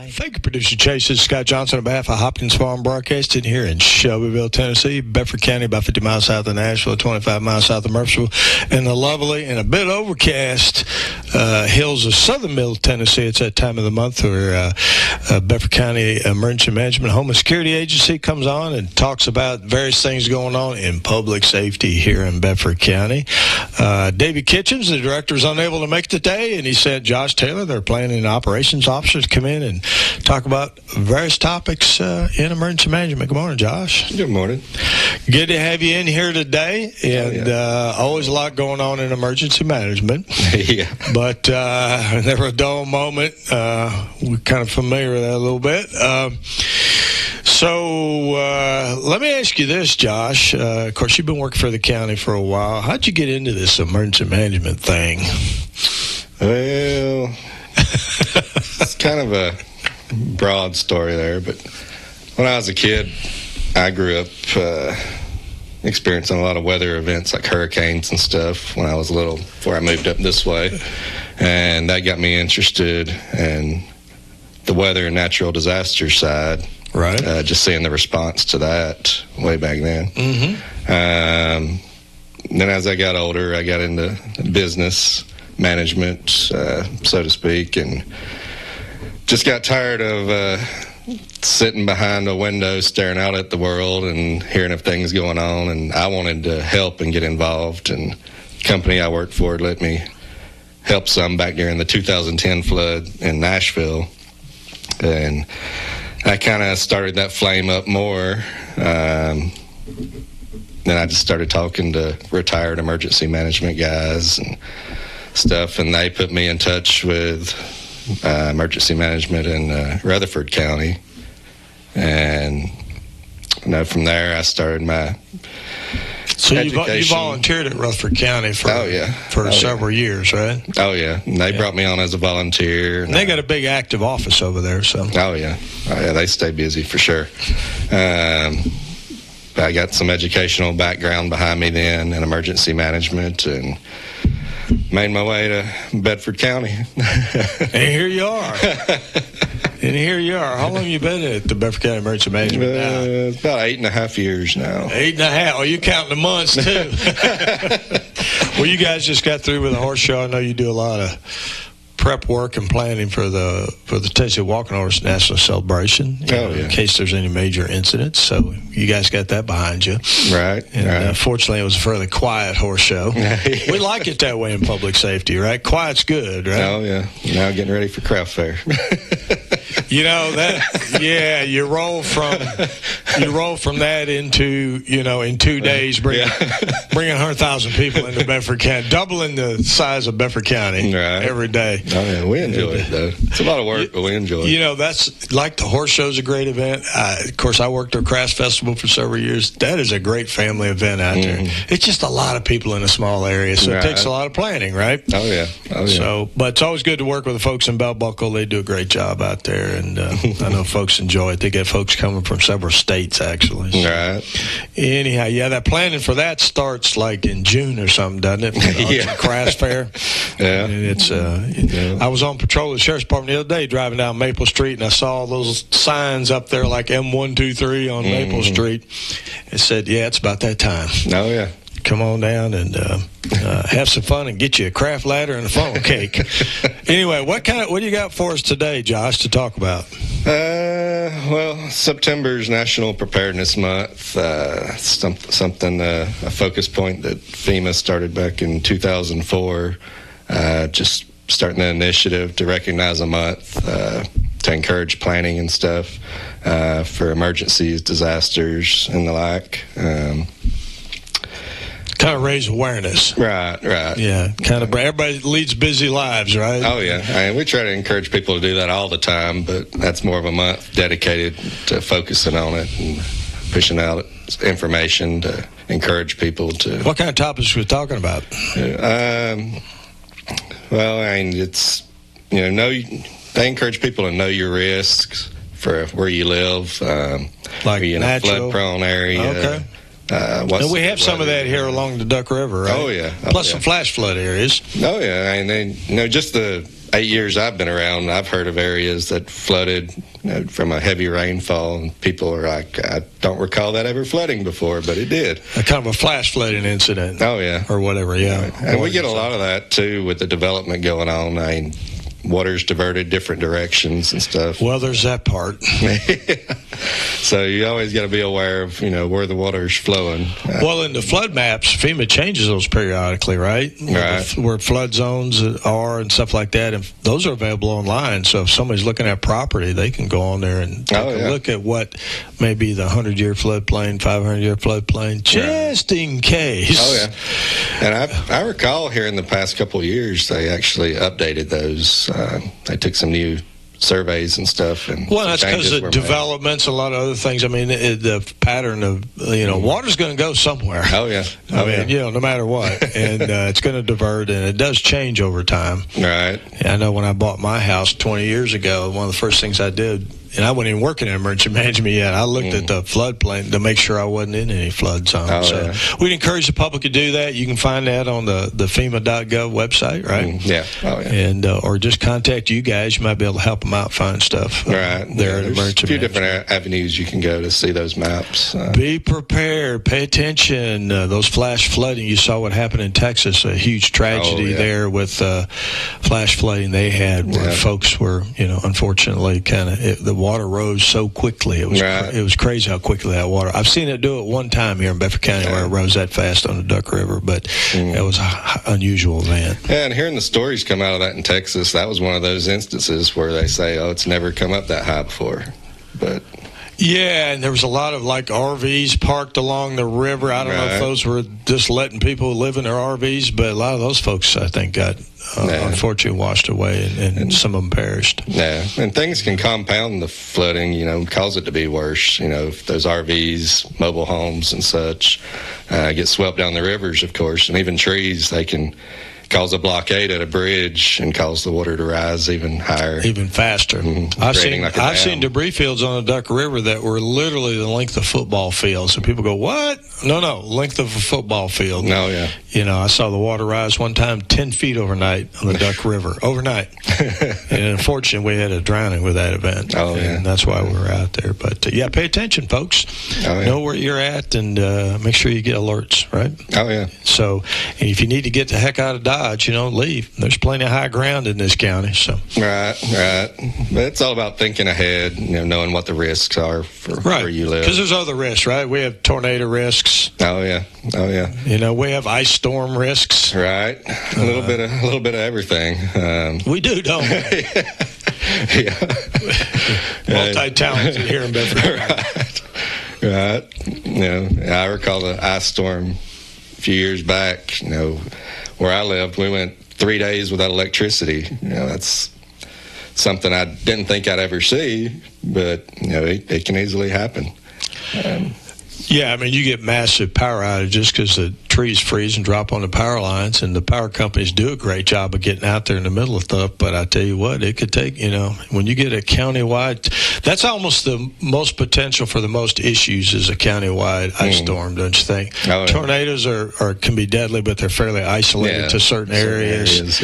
Thank you, Producer Chase. This is Scott Johnson on behalf of Hopkins Farm Broadcasting here in Shelbyville, Tennessee, Bedford County, about 50 miles south of Nashville, 25 miles south of Murfreesboro, in the lovely and a bit overcast hills of southern Middle Tennessee. It's that time of the month where Bedford County Emergency Management Homeland Security Agency comes on and talks about various things going on in public safety here in Bedford County. David Kitchens, the director, is unable to make it today, and he sent Josh Taylor, their planning and operations officer, to come in and talk about various topics in emergency management. Good morning, Josh. Good morning. Good to have you in here today, and always a lot going on in emergency management. Yeah. But never a dull moment. We're kind of familiar with that a little bit. So let me ask you this, Josh. Of course, you've been working for the county for a while. How'd you get into this emergency management thing? Well, it's kind of a broad story there, but when I was a kid, I grew up experiencing a lot of weather events like hurricanes and stuff when I was little, before I moved up this way, and that got me interested in the weather and natural disaster side. Right. Just seeing the response to that way back then. Mm-hmm. Then as I got older, I got into business management, so to speak, and just got tired of sitting behind a window staring out at the world and hearing of things going on, and I wanted to help and get involved, and the company I worked for let me help some back during the 2010 flood in Nashville, and I kind of started that flame up more. Then I just started talking to retired emergency management guys and stuff, and they put me in touch with emergency management in Rutherford County. And from there I started my education. You volunteered at Rutherford County for several years, right? Oh, yeah. And they brought me on as a volunteer. And they got a big active office over there. So. Oh, yeah. They stay busy for sure. I got some educational background behind me then in emergency management, and made my way to Bedford County. And here you are. How long have you been at the Bedford County Emergency Management now? It's about 8.5 years now. 8.5. Oh, you counting the months, too. Well, you guys just got through with a horse show. I know you do a lot of prep work and planning for the Tennessee Walking Horse National Celebration, in case there's any major incidents. So you guys got that behind you, right? And fortunately, it was a fairly quiet horse show. We like it that way in public safety, right? Quiet's good, right? Oh yeah. Now getting ready for craft fair. You roll from that into in 2 days bringing 100,000 people into Bedford County, doubling the size of Bedford County every day. Oh yeah, we enjoy it though. It's a lot of work, but we enjoy it. That's like the horse show's a great event. Of course, I worked at Crafts Festival for several years. That is a great family event out there. It's just a lot of people in a small area, so it takes a lot of planning, right? Oh yeah. So, but it's always good to work with the folks in Bell Buckle. They do a great job out there, and I know folks enjoy it. They get folks coming from several states, actually. So. Right. Anyhow, that planning for that starts like in June or something, doesn't it? For the Crafts Fair. Yeah. And it's I was on patrol at the Sheriff's Department the other day driving down Maple Street, and I saw those signs up there like M123 on Maple Street. It said, it's about that time. Oh, yeah. Come on down and have some fun and get you a craft ladder and a funnel cake. Anyway, what do you got for us today, Josh, to talk about? Well, September's National Preparedness Month. Something a focus point that FEMA started back in 2004. Just starting an initiative to recognize a month to encourage planning and stuff for emergencies, disasters, and the like. Kind of raise awareness. Right. Yeah, kind of. Everybody leads busy lives, right? Oh, yeah. We try to encourage people to do that all the time, but that's more of a month dedicated to focusing on it and pushing out information to encourage people to... What kind of topics are we talking about? Well, it's, they encourge people to know your risks for where you live, like in a flood-prone area. Okay. And we have some of that here along the Duck River, right? Oh, yeah. Plus some flash flood areas. Oh, yeah. And then, just the 8 years I've been around, I've heard of areas that flooded from a heavy rainfall, and people are like, I don't recall that ever flooding before, but it did. A kind of a flash flooding incident. Oh, yeah. Or whatever, yeah. And we get a lot of that, too, with the development going on. I mean, water's diverted different directions and stuff. Well, there's that part. So you always got to be aware of, where the water's flowing. Well, in the flood maps, FEMA changes those periodically, right? Right. Where flood zones are and stuff like that. And those are available online. So if somebody's looking at property, they can go on there and take a look at what may be the 100-year floodplain, 500-year floodplain, just in case. Oh, yeah. And I recall here in the past couple of years, they actually updated those. They took some new surveys and stuff. And well, that's because of developments, a lot of other things. I mean, the pattern of, water's going to go somewhere. Oh, yeah. I mean, no matter what. And it's going to divert, and it does change over time. Right. Yeah, I know when I bought my house 20 years ago, one of the first things I did, and I wasn't even working in emergency management yet, I looked at the floodplain to make sure I wasn't in any flood zone. So we'd encourage the public to do that. You can find that on the FEMA.gov website, right? Yeah. Oh, yeah. And or just contact you guys. You might be able to help them out find stuff. Right. There at emergency There's a few management. different avenues you can go to see those maps. Be prepared. Pay attention. Those flash flooding, you saw what happened in Texas, a huge tragedy there with flash flooding they had where folks were, unfortunately the water rose so quickly. It was it was crazy how quickly that water. I've seen it do it one time here in Bedford County where it rose that fast on the Duck River, but it was an unusual event. Yeah, and hearing the stories come out of that in Texas, that was one of those instances where they say, oh, it's never come up that high before. But yeah, and there was a lot of RVs parked along the river. I don't know if those were just letting people live in their RVs, but a lot of those folks, I think, got unfortunately washed away, and some of them perished. Yeah, and things can compound the flooding, cause it to be worse. If those RVs, mobile homes and such get swept down the rivers, of course, and even trees, they can cause a blockade at a bridge and cause the water to rise even higher, even faster. I've seen debris fields on the Duck River that were literally the length of football fields. So people go, what? No, length of a football field. No, yeah. I saw the water rise one time 10 feet overnight on the Duck River. Overnight. And unfortunately, we had a drowning with that event. Oh, yeah. And that's why we were out there. But, pay attention, folks. Oh, yeah. Know where you're at, and make sure you get alerts, right? Oh, yeah. So, and if you need to get the heck out of Dodge, leave. There's plenty of high ground in this county. So Right. But it's all about thinking ahead, knowing what the risks are for where you live. Because there's other risks, right? We have tornado risks. Oh, yeah. We have ice storm risks. Right. A little bit of everything. We do, don't we? Yeah. Multi-talented here in Bedford. Right. I recall the ice storm a few years back, where I lived. We went 3 days without electricity. That's something I didn't think I'd ever see, but, it can easily happen. Yeah, you get massive power outages because the trees freeze and drop on the power lines, and the power companies do a great job of getting out there in the middle of stuff. But I tell you what, it could take, when you get a countywide, that's almost the most potential for the most issues is a countywide ice storm, don't you think? Oh, yeah. Tornadoes can be deadly, but they're fairly isolated to certain areas.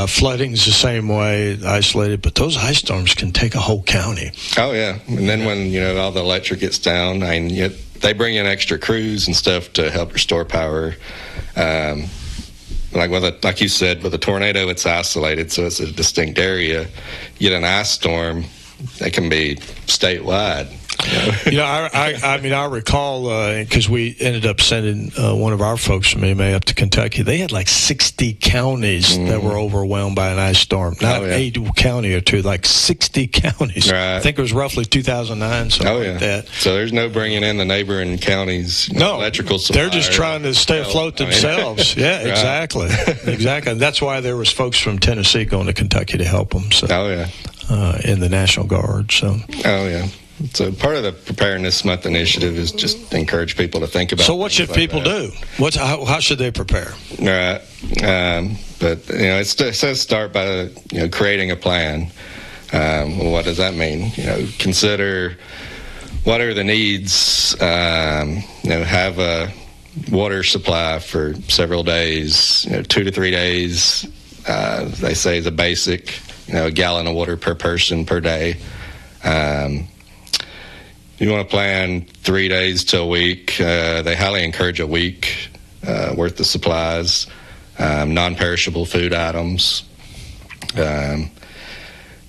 Flooding's the same way, isolated, but those ice storms can take a whole county. Oh, yeah. And then when, all the electric gets down, they bring in extra crews and stuff to help restore power. Like you said, with a tornado, it's isolated, so it's a distinct area. You get an ice storm, it can be statewide. I recall because we ended up sending one of our folks from EMA up to Kentucky. They had 60 counties that were overwhelmed by an ice storm. Not a county or two, 60 counties. Right. I think it was roughly 2009, something like that. So there's no bringing in the neighboring counties. Electrical supply. They're just trying to stay afloat themselves. Yeah, exactly. Exactly. And that's why there was folks from Tennessee going to Kentucky to help them. So, in the National Guard. So. Oh, yeah. So part of the Preparedness Month initiative is just to encourage people to think about. So what should people do? How should they prepare? Right, but it says start by creating a plan. What does that mean? Consider what are the needs. Have a water supply for several days. 2 to 3 days. They say is a basic. a gallon of water per person per day. You want to plan 3 days to a week. They highly encourage a week worth of supplies, non-perishable food items. And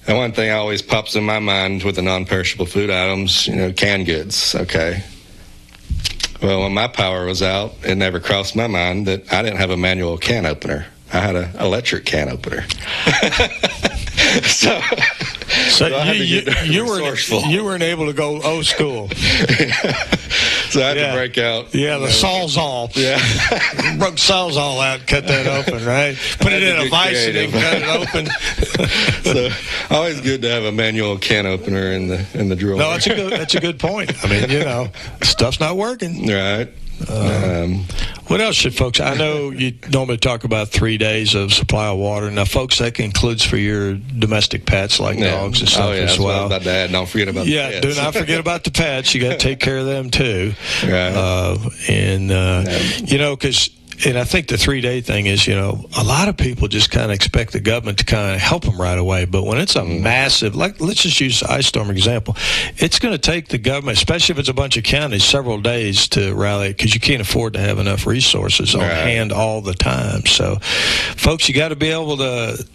one thing always pops in my mind with the non-perishable food items, canned goods, okay? Well, when my power was out, it never crossed my mind that I didn't have a manual can opener. I had an electric can opener. So you weren't able to go old school. So I had to break out. Yeah, the Sawzall. Yeah. Broke Sawzall out, cut that open, right? Put it in a vise and then cut it open. So always good to have a manual can opener in the drawer. No, that's a good point. I mean, stuff's not working. Right. What else should folks? I know you normally talk about 3 days of supply of water. Now, folks, that includes for your domestic pets like dogs and stuff as well. What I was about to add. Don't forget about the pets. Do not forget about the pets. You got to take care of them too. Right. Because. And I think the 3-day thing is, a lot of people just kind of expect the government to kind of help them right away. But when it's a massive, let's just use the ice storm example, it's going to take the government, especially if it's a bunch of counties, several days to rally because you can't afford to have enough resources on hand all the time. So, folks, you got to be able to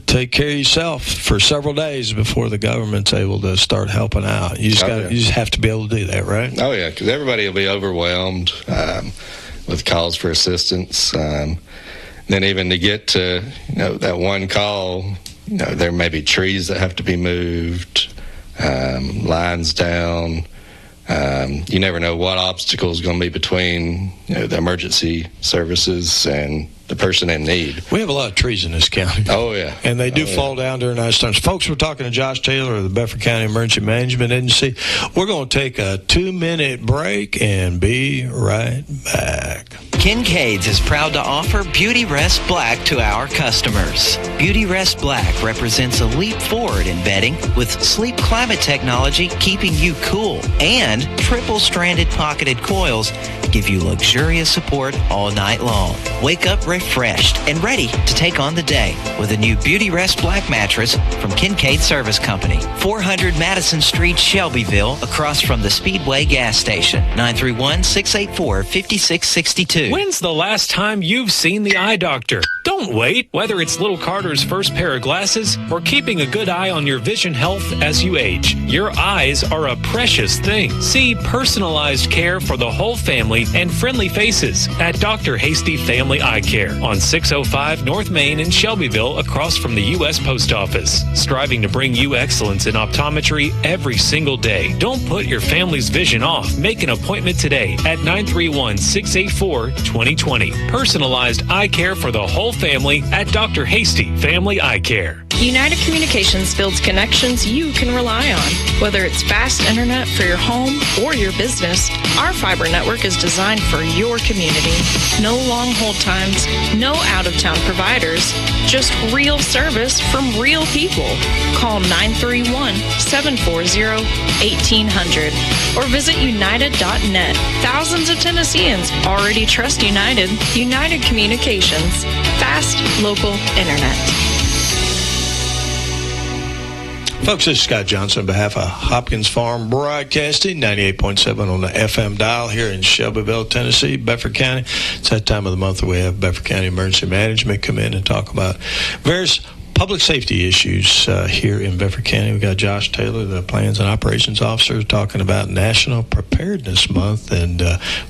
take care of yourself for several days before the government's able to start helping out. You just have to be able to do that, right? Oh yeah, because everybody will be overwhelmed. With calls for assistance. Then even to get to, that one call, there may be trees that have to be moved, lines down. You never know what obstacle is going to be between, the emergency services and the person in need. We have a lot of trees in this county. Oh, yeah. And they do fall down during ice storms. Folks, we're talking to Josh Taylor of the Bedford County Emergency Management Agency. We're going to take a 2-minute break and be right back. Kincaid's is proud to offer Beauty Rest Black to our customers. Beauty Rest Black represents a leap forward in bedding with sleep climate technology keeping you cool, and triple-stranded pocketed coils give you luxurious support all night long. Wake up refreshed and ready to take on the day with a new Beauty Rest Black mattress from Kincaid Service Company, 400 Madison Street, Shelbyville, across from the Speedway gas station, 931-684-5662. When's the last time you've seen the eye doctor? Don't wait. Whether it's little Carter's first pair of glasses or keeping a good eye on your vision health as you age, your eyes are a precious thing. See personalized care for the whole family and friendly faces at Dr. Hasty Family Eye Care on 605 North Main in Shelbyville, across from the U.S. Post Office. Striving to bring you excellence in optometry every single day. Don't put your family's vision off. Make an appointment today at 931-684-2020. Personalized eye care for the whole family at Dr. Hasty Family Eye Care. United Communications builds connections you can rely on. Whether it's fast internet for your home or your business, our fiber network is designed for your community. No long hold times, no out-of-town providers, just real service from real people. Call 931-740-1800 or visit united.net. Thousands of Tennesseans already trust United. United Communications. Fast, local internet. Folks, this is Scott Johnson on behalf of Hopkins Farm Broadcasting, 98.7 on the FM dial here in Shelbyville, Tennessee, Bedford County. It's that time of the month that we have Bedford County Emergency Management come in and talk about various public safety issues here in Bedford County. We've got Josh Taylor, the Plans and Operations Officer, talking about National Preparedness Month and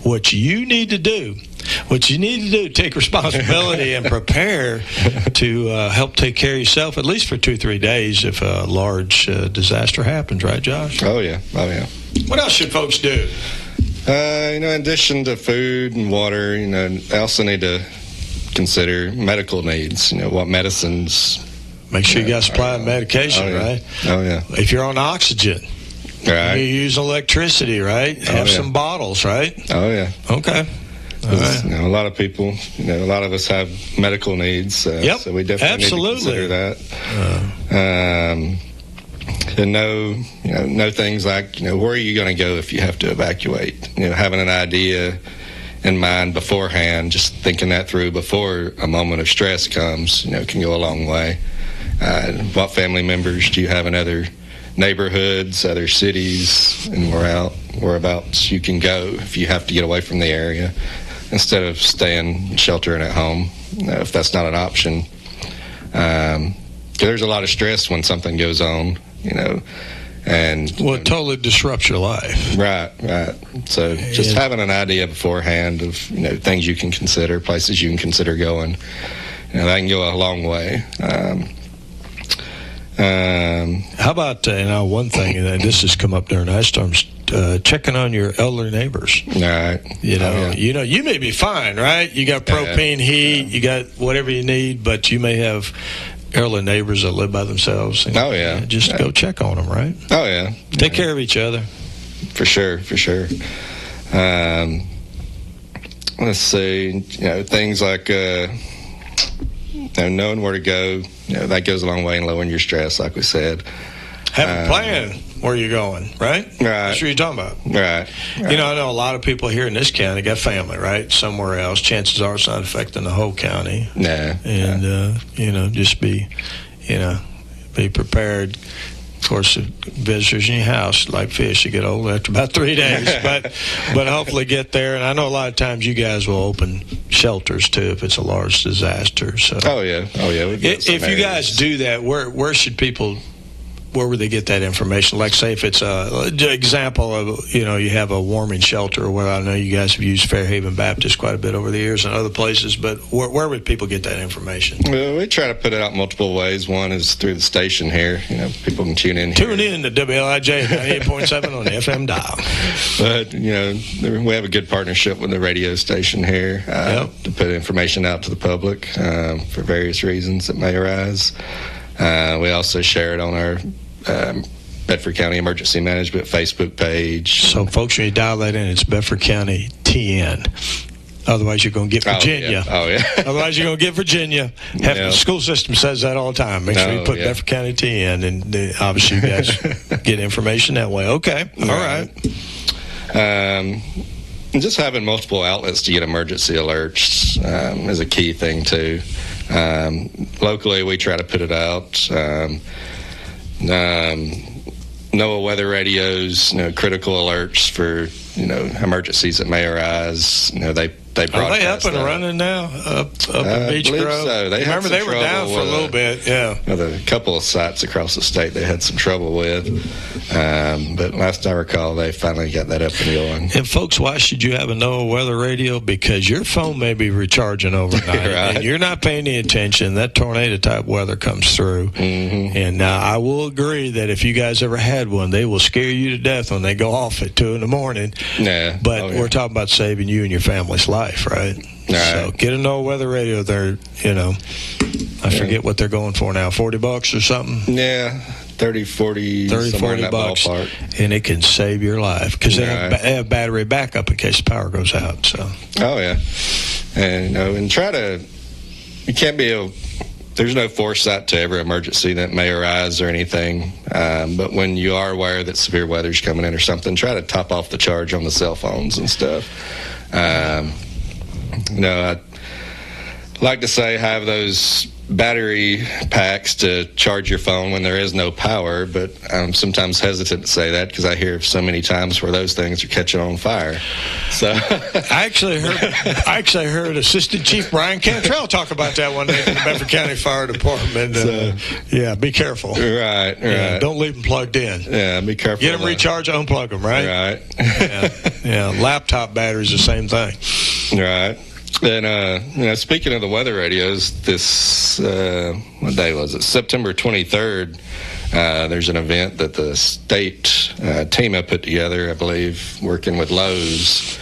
what you need to do. What you need to do, take responsibility and prepare to help take care of yourself, at least for 2-3 days if a large disaster happens, right, Josh? Oh, yeah. What else should folks do? In addition to food and water, they also need to consider medical needs, what medicines. Make sure you got supply of medication, right? Oh, yeah. If you're on oxygen, right. You use electricity, right? Have some bottles, right? Oh, yeah. Okay. Right. A lot of people, a lot of us have medical needs, so we definitely need to consider that. And know things like, where are you going to go if you have to evacuate? Having an idea in mind beforehand, just thinking that through before a moment of stress comes, can go a long way. What family members do you have in other neighborhoods, other cities, and whereabouts you can go if you have to get away from the area, instead of staying sheltering at home, if that's not an option. 'Cause there's a lot of stress when something goes on, and it totally disrupts your life. Right. So just having an idea beforehand of things you can consider, places you can consider going, that can go a long way. How about one thing, and this has come up during ice storms, checking on your elderly neighbors. Right. You may be fine, right? You got propane heat, you got whatever you need, but you may have elderly neighbors that live by themselves. And, just go check on them, right? Oh yeah. Take care of each other. For sure. Let's see. Things like knowing where to go. That goes a long way in lowering your stress, like we said. Have a plan where you're going, right? Right. That's what you're talking about. Right. I know a lot of people here in this county got family, right? Somewhere else. Chances are it's not affecting the whole county. No. And, just be prepared. Of course, visitors in your house, like fish, you get old after about 3 days. But hopefully get there. And I know a lot of times you guys will open shelters, too, if it's a large disaster. So. Oh, yeah. If you guys do that, where should people... Where would they get that information? Like, say, if it's an example of, you have a warming shelter, where I know you guys have used Fairhaven Baptist quite a bit over the years and other places, but where would people get that information? Well, we try to put it out multiple ways. One is through the station here. People can tune in here. Tune in to WLIJ 98.7 on the FM dial. But, we have a good partnership with the radio station here to put information out to the public for various reasons that may arise. We also share it on our Bedford County Emergency Management Facebook page. So, folks, when you dial that in, it's Bedford County TN. Otherwise, you're going to get Virginia. Oh, yeah. Otherwise, you're going to get Virginia. The school system says that all the time. Make sure you put Bedford County TN, and obviously you guys get information that way. Okay. All right. And just having multiple outlets to get emergency alerts is a key thing, too. Locally, we try to put it out. NOAA weather radios, critical alerts for emergencies that may arise. They broadcast. Are they up and running now? Up in Beech Grove? So. They were down for a little bit. Yeah. A couple of sites across the state they had some trouble with, but last I recall, they finally got that up and going. And folks, why should you have a NOAA weather radio? Because your phone may be recharging overnight, right. And you're not paying any attention. That tornado type weather comes through, and I will agree that if you guys ever had one, they will scare you to death when they go off at 2 a.m. Yeah. But we're talking about saving you and your family's life, right? So get a NOAA weather radio there. I forget what they're going for now, $40 or something. Yeah, 30, 40 $40 ballpark. And it can save your life because they have battery backup in case the power goes out. So. Oh yeah, and and try to. You can't be there's no foresight to every emergency that may arise or anything. But when you are aware that severe weather's coming in or something, try to top off the charge on the cell phones and stuff. I'd like to say have those battery packs to charge your phone when there is no power, but I'm sometimes hesitant to say that because I hear so many times where those things are catching on fire. So I actually heard Assistant Chief Brian Cantrell talk about that one day from the Bedford County Fire Department. Be careful. Right. Yeah, don't leave them plugged in. Yeah, be careful. Get them recharged, unplug them, right? Right. Laptop batteries, the same thing. Right. And speaking of the weather radios, this what day was it? September 23rd. There's an event that the state TEMA put together, I believe, working with Lowe's,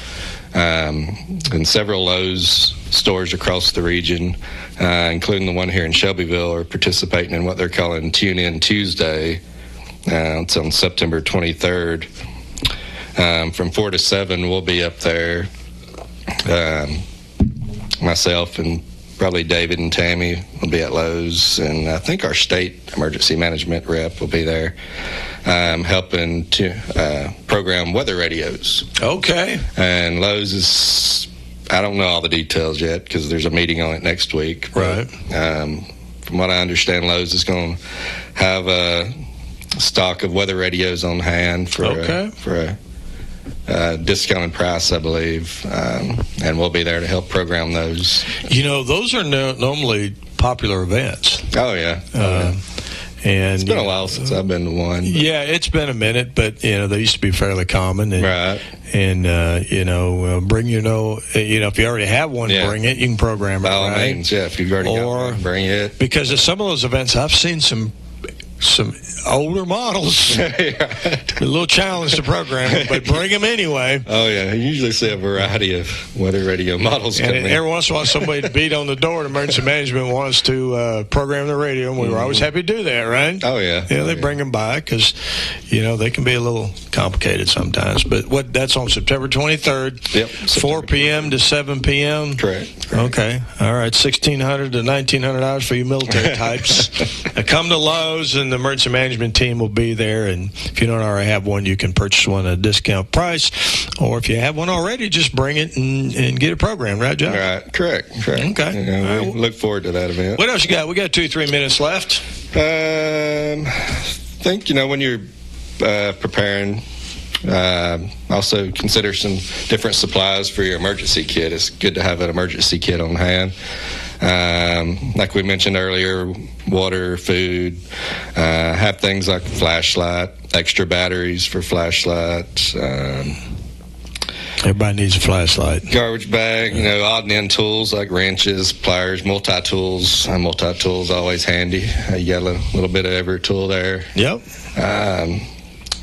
and several Lowe's stores across the region, including the one here in Shelbyville, are participating in what they're calling Tune In Tuesday. It's on September 23rd. From 4 to 7, we'll be up there. Myself and probably David and Tammy will be at Lowe's, and I think our state emergency management rep will be there helping to program weather radios. Okay. And Lowe's is, I don't know all the details yet because there's a meeting on it next week. Right. from what I understand, Lowe's is going to have a stock of weather radios on hand for a discounted price, I believe, and we'll be there to help program those. Those are normally popular events. Oh, yeah. And it's been a while since I've been to one. Yeah, it's been a minute, but they used to be fairly common. And, right. And bring if you already have one, bring it. You can program it. By all means, yeah. If you've already got one, bring it. Because at some of those events, I've seen some older models. A little challenge to program, but bring them anyway. Oh, yeah. You usually see a variety of weather radio models and coming in. Every once in a while, somebody beat on the door at emergency management wants to program the radio, and we were always happy to do that, right? Oh, yeah. They bring them by because, they can be a little complicated sometimes. But that's on September 23rd, yep, 4 p.m. to 7 p.m.? Correct. Okay. All right. $1,600 to $1,900 for you military types. Come to Lowe's, and the emergency management team will be there, and if you don't already have one, you can purchase one at a discount price, or if you have one already, just bring it and get it programmed, right, John? Right, correct. Okay. We look forward to that event. What else you got? We got 2-3 minutes left. I think, when you're preparing, also consider some different supplies for your emergency kit. It's good to have an emergency kit on hand. Like we mentioned earlier, water, food, have things like flashlight, extra batteries for flashlights. Everybody needs a flashlight. Garbage bag, odd and end tools like wrenches, pliers, multi-tools. Multi-tools always handy. You got a little bit of every tool there. Yep.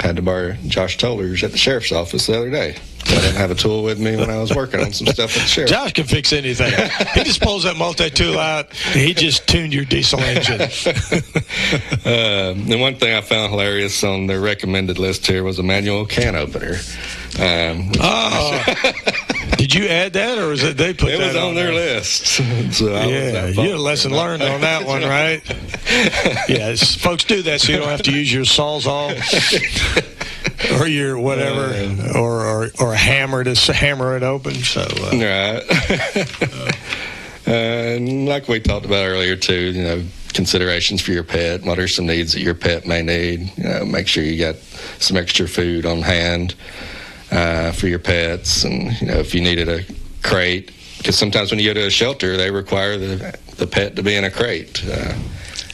Had to borrow Josh Toller's at the sheriff's office the other day. I didn't have a tool with me when I was working on some stuff at the sheriff. Josh can fix anything. He just pulls that multi-tool out, and he just tuned your diesel engine. The one thing I found hilarious on their recommended list here was a manual can opener. Did you add that, or was it they put that on? It was on their list. So you had a lesson learned on that one, right? Yeah, folks, do that so you don't have to use your Sawzall or your whatever, or a hammer to hammer it open. So right. And like we talked about earlier too, considerations for your pet. What are some needs that your pet may need? Make sure you got some extra food on hand for your pets, and if you needed a crate, because sometimes when you go to a shelter, they require the pet to be in a crate,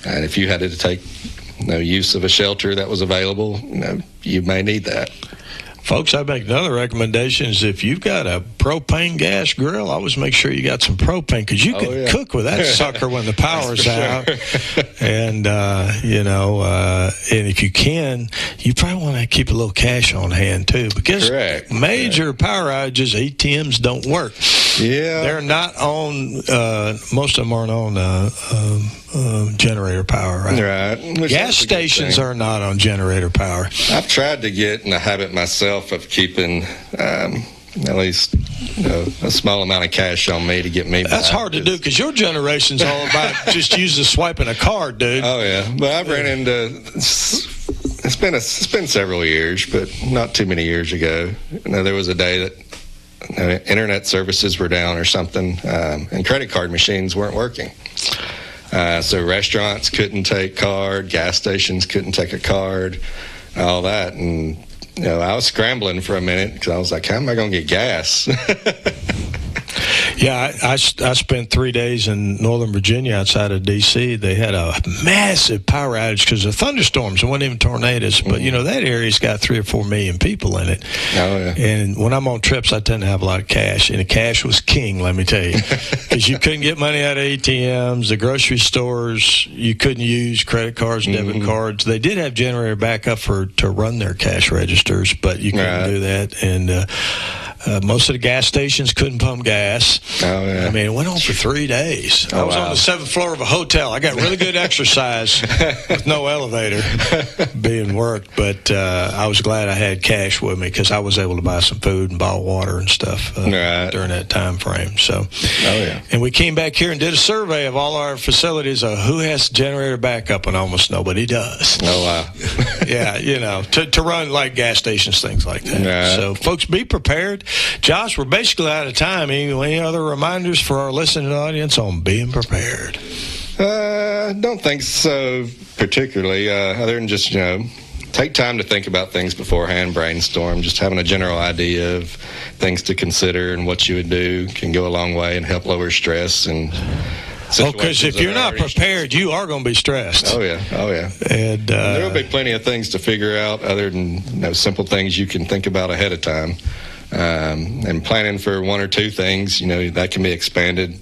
and if you had to take use of a shelter that was available, you may need that. Folks, I make another recommendation is if you've got a propane gas grill, always make sure you got some propane, because you can cook with that sucker when the power's out. And, and if you can, you probably want to keep a little cash on hand, too, because major power outages, ATMs don't work. Yeah. They're not on, most of them aren't on generator power, right? Right. Gas stations are not on generator power. I've tried to get in the habit myself of keeping at least a small amount of cash on me to get me by. That's hard to do, because your generation's all about just swiping a card, dude. Oh, yeah. But I've ran into... It's been several years, but not too many years ago. There was a day that internet services were down or something, and credit card machines weren't working. So restaurants couldn't take card, gas stations couldn't take a card, all that. And, I was scrambling for a minute because I was like, how am I going to get gas? Yeah, I spent 3 days in Northern Virginia outside of D.C. They had a massive power outage because of thunderstorms. It wasn't even tornadoes. But, that area's got 3 or 4 million people in it. Oh, yeah. And when I'm on trips, I tend to have a lot of cash. And the cash was king, let me tell you. Because you couldn't get money out of ATMs. The grocery stores, you couldn't use credit cards, debit cards. They did have generator backup to run their cash registers, but you couldn't do that. And most of the gas stations couldn't pump gas. Oh, yeah. I mean, it went on for 3 days. I was on the 7th floor of a hotel. I got really good exercise with no elevator being worked, but I was glad I had cash with me because I was able to buy some food and bottled water and stuff during that time frame. So, and we came back here and did a survey of all our facilities of who has generator backup, and almost nobody does. Oh, wow. Yeah, to run like gas stations, things like that. Right. So, folks, be prepared. Josh, we're basically out of time. Any other reminders for our listening audience on being prepared? Don't think so particularly, other than just, take time to think about things beforehand, brainstorm. Just having a general idea of things to consider and what you would do can go a long way and help lower stress. And because if you're not prepared, you are going to be stressed. Oh yeah. And there will be plenty of things to figure out other than simple things you can think about ahead of time. And planning for one or two things, that can be expanded.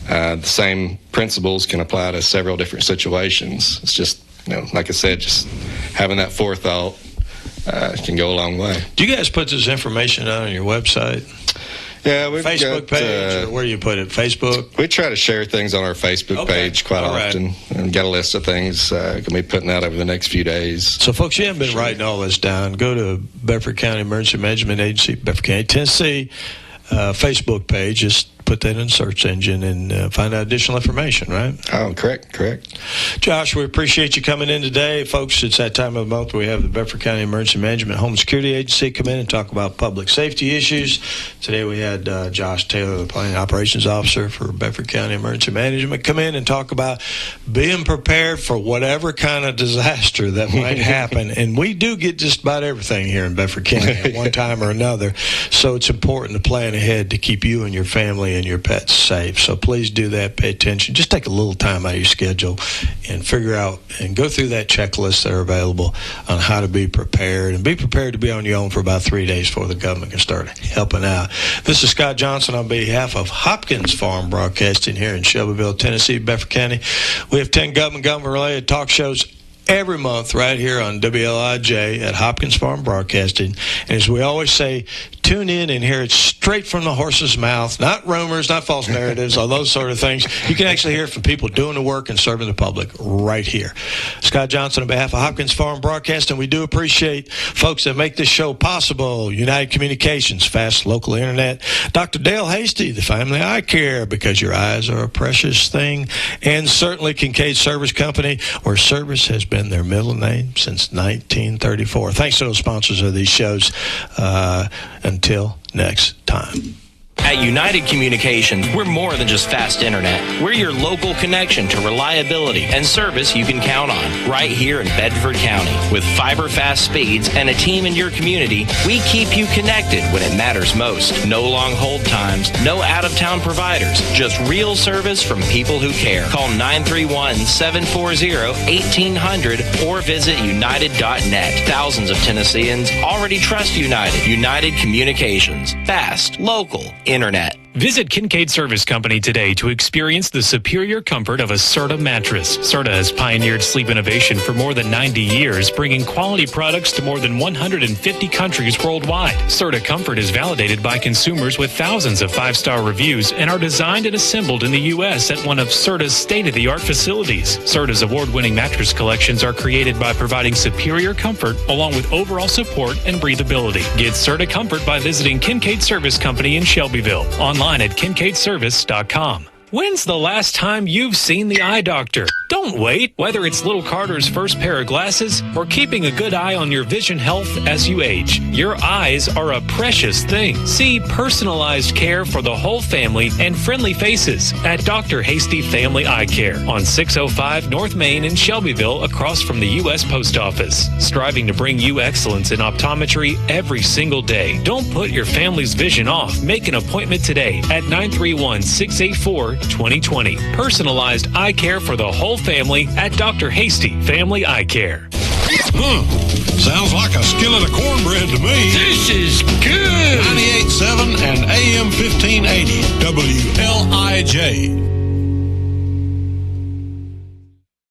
The same principles can apply to several different situations. It's just, like I said, just having that forethought can go a long way. Do you guys put this information out on your website? Yeah, we've Facebook page, or where do you put it? Facebook? We try to share things on our Facebook page quite often, and got a list of things going to be putting out over the next few days. So, folks, you haven't been writing all this down. Go to Bedford County Emergency Management Agency, Bedford County, Tennessee, Facebook page. Just put that in the search engine and find out additional information, right? Oh, correct. Josh, we appreciate you coming in today. Folks, it's that time of the month where we have the Bedford County Emergency Management Home Security Agency come in and talk about public safety issues. Today we had Josh Taylor, the Planning Operations Officer for Bedford County Emergency Management, come in and talk about being prepared for whatever kind of disaster that might happen. And we do get just about everything here in Bedford County at one time or another. So it's important to plan ahead to keep you and your family and your pets safe. So please do that. Pay attention. Just take a little time out of your schedule and figure out and go through that checklist that are available on how to be prepared, and be prepared to be on your own for about 3 days before the government can start helping out. This is Scott Johnson on behalf of Hopkins Farm Broadcasting here in Shelbyville, Tennessee, Bedford County. We have 10 government-related talk shows every month right here on WLIJ at Hopkins Farm Broadcasting. And as we always say, tune in and hear it straight from the horse's mouth, not rumors, not false narratives, all those sort of things. You can actually hear from people doing the work and serving the public right here. Scott Johnson on behalf of Hopkins Farm Broadcasting. We do appreciate folks that make this show possible. United Communications, fast local internet. Dr. Dale Hasty, the Family Eye Care, because your eyes are a precious thing. And certainly Kincaid Service Company, where service has been their middle name since 1934. Thanks to those sponsors of these shows. Until next time. At United Communications, we're more than just fast internet. We're your local connection to reliability and service you can count on right here in Bedford County. With fiber fast speeds and a team in your community, we keep you connected when it matters most. No long hold times, no out-of-town providers, just real service from people who care. Call 931-740-1800 or visit united.net. Thousands of Tennesseans already trust United. United Communications. Fast, local, internet. Visit Kincaid Service Company today to experience the superior comfort of a Serta mattress. Serta has pioneered sleep innovation for more than 90 years, bringing quality products to more than 150 countries worldwide. Serta Comfort is validated by consumers with thousands of 5-star reviews and are designed and assembled in the U.S. at one of Serta's state-of-the-art facilities. Serta's award-winning mattress collections are created by providing superior comfort along with overall support and breathability. Get Serta Comfort by visiting Kincaid Service Company in Shelbyville. Online at kincaidservice.com. When's the last time you've seen the eye doctor? Don't wait. Whether it's little Carter's first pair of glasses or keeping a good eye on your vision health as you age, your eyes are a precious thing. See personalized care for the whole family and friendly faces at Dr. Hasty Family Eye Care on 605 North Main in Shelbyville, across from the U.S. Post Office. Striving to bring you excellence in optometry every single day. Don't put your family's vision off. Make an appointment today at 931-684-2020. Personalized eye care for the whole family at Dr. Hasty Family Eye Care. Sounds like a skillet of cornbread to me. This is good. 98.7 and AM 1580 WLIJ.